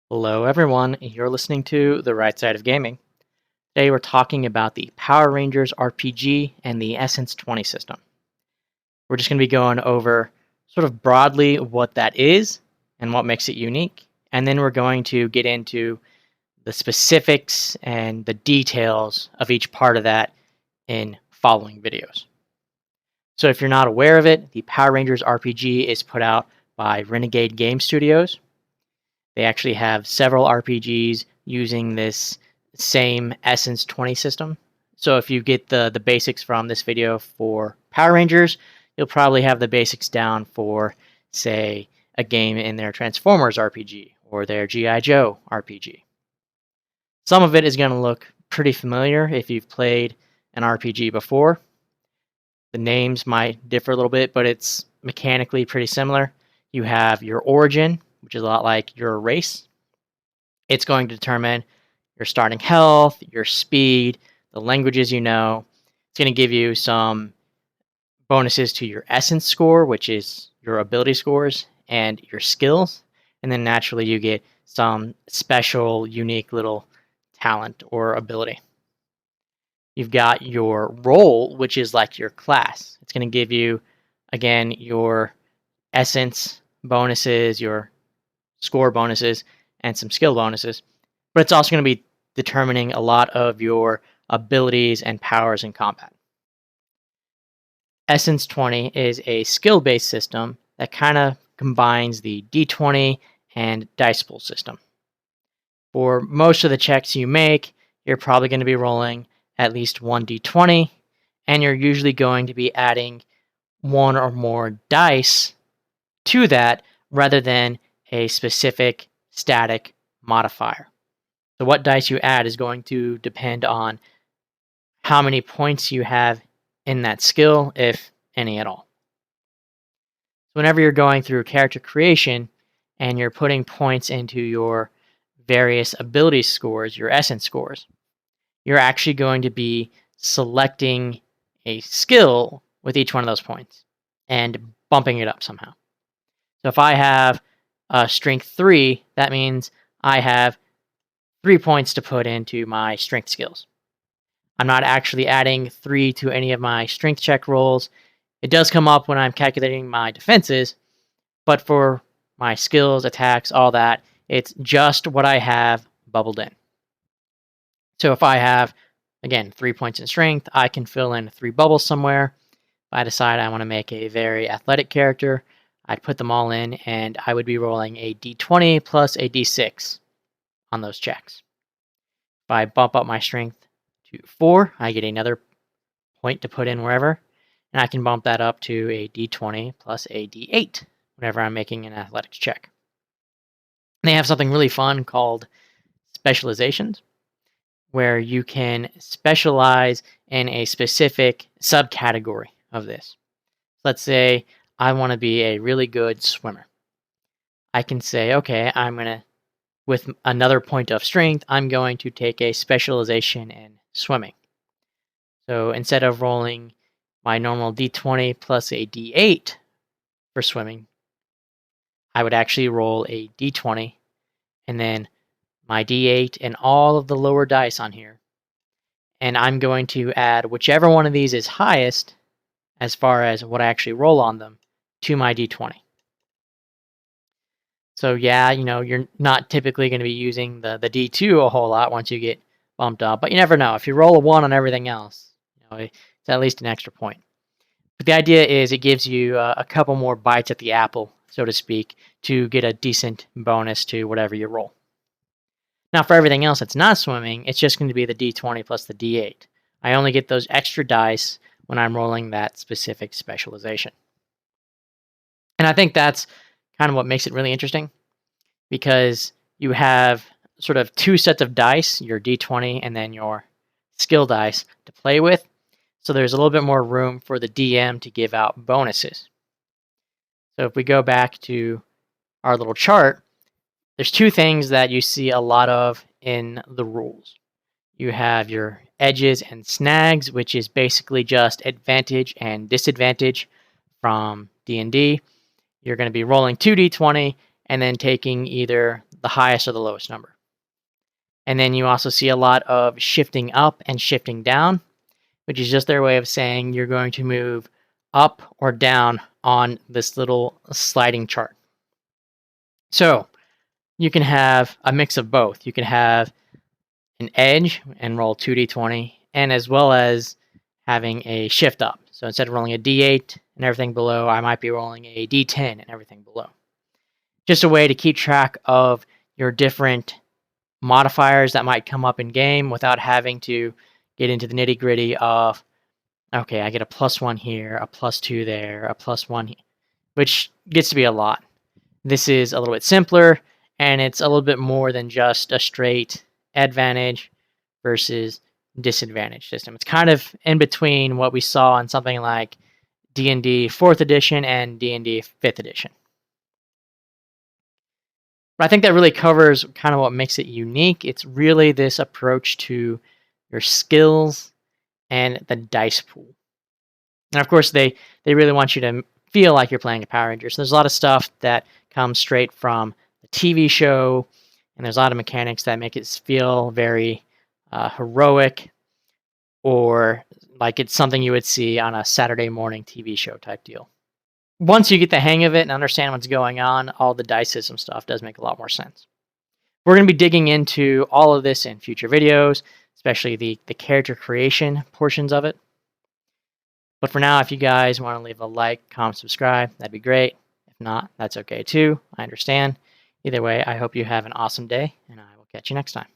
Hello, everyone. You're listening to The Right Side of Gaming. Today, we're talking about the Power Rangers RPG and the Essence 20 system. We're just going to be going over sort of broadly what that is and what makes it unique. And then we're going to get into the specifics and the details of each part of that in following videos. So, if you're not aware of it, the Power Rangers RPG is put out by Renegade Game Studios. They actually have several RPGs using this same Essence 20 system. So if you get the basics from this video for Power Rangers, you'll probably have the basics down for, say, a game in their Transformers RPG or their G.I. Joe RPG. Some of it is going to look pretty familiar if you've played an RPG before. The names might differ a little bit, but it's mechanically pretty similar. You have your origin, which is a lot like your race. It's going to determine your starting health, your speed, the languages you know. It's going to give you some bonuses to your essence score, which is your ability scores, and your skills. And then naturally you get some special, unique little talent or ability. You've got your role, which is like your class. It's going to give you, again, your essence bonuses, your score bonuses, and some skill bonuses. But it's also going to be determining a lot of your abilities and powers in combat. Essence 20 is a skill-based system that kind of combines the D20 and dice pool system. For most of the checks you make, you're probably going to be rolling at least one D20, and you're usually going to be adding one or more dice to that rather than a specific static modifier. So what dice you add is going to depend on how many points you have in that skill, if any at all. So whenever you're going through character creation and you're putting points into your various ability scores, your essence scores, you're actually going to be selecting a skill with each one of those points and bumping it up somehow. So if I have strength 3, that means I have 3 points to put into my strength skills. I'm not actually adding 3 to any of my strength check rolls. It does come up when I'm calculating my defenses, but for my skills, attacks, all that, it's just what I have bubbled in. So if I have, again, 3 points in strength, I can fill in 3 bubbles somewhere. If I decide I want to make a very athletic character, I'd put them all in, and I would be rolling a d20 plus a d6 on those checks. If I bump up my strength to 4, I get another point to put in wherever, and I can bump that up to a d20 plus a d8 whenever I'm making an athletics check. And they have something really fun called specializations, where you can specialize in a specific subcategory of this. Let's say I want to be a really good swimmer. I can say, okay, with another point of strength, I'm going to take a specialization in swimming. So instead of rolling my normal d20 plus a d8 for swimming, I would actually roll a d20 and then my d8 and all of the lower dice on here. And I'm going to add whichever one of these is highest as far as what I actually roll on them to my d20. So yeah, you're not typically going to be using the d2 a whole lot once you get bumped up, but you never know. If you roll a 1 on everything else, it's at least an extra point. But the idea is it gives you a couple more bites at the apple, so to speak, to get a decent bonus to whatever you roll. Now for everything else that's not swimming, it's just going to be the d20 plus the d8. I only get those extra dice when I'm rolling that specific specialization. And I think that's kind of what makes it really interesting, because you have sort of 2 sets of dice, your d20 and then your skill dice to play with. So there's a little bit more room for the DM to give out bonuses. So if we go back to our little chart, there's 2 things that you see a lot of in the rules. You have your edges and snags, which is basically just advantage and disadvantage from D&D. You're going to be rolling 2d20 and then taking either the highest or the lowest number. And then you also see a lot of shifting up and shifting down, which is just their way of saying you're going to move up or down on this little sliding chart. So you can have a mix of both. You can have an edge and roll 2d20, and as well as having a shift up. So instead of rolling a d8 and everything below, I might be rolling a d10 and everything below. Just a way to keep track of your different modifiers that might come up in game without having to get into the nitty gritty of, okay, I get a +1 here, a +2 there, a +1 here, which gets to be a lot. This is a little bit simpler, and it's a little bit more than just a straight advantage versus disadvantage system. It's kind of in between what we saw in something like D&D 4th edition and D&D 5th edition. But I think that really covers kind of what makes it unique. It's really this approach to your skills and the dice pool. And of course, they really want you to feel like you're playing a Power Ranger. So there's a lot of stuff that comes straight from the TV show, and there's a lot of mechanics that make it feel very heroic, or like it's something you would see on a Saturday morning TV show type deal. Once you get the hang of it and understand what's going on, all the dice system stuff does make a lot more sense. We're going to be digging into all of this in future videos, especially the character creation portions of it. But for now, if you guys want to leave a like, comment, subscribe, that'd be great. If not, that's okay too. I understand. Either way, I hope you have an awesome day, and I will catch you next time.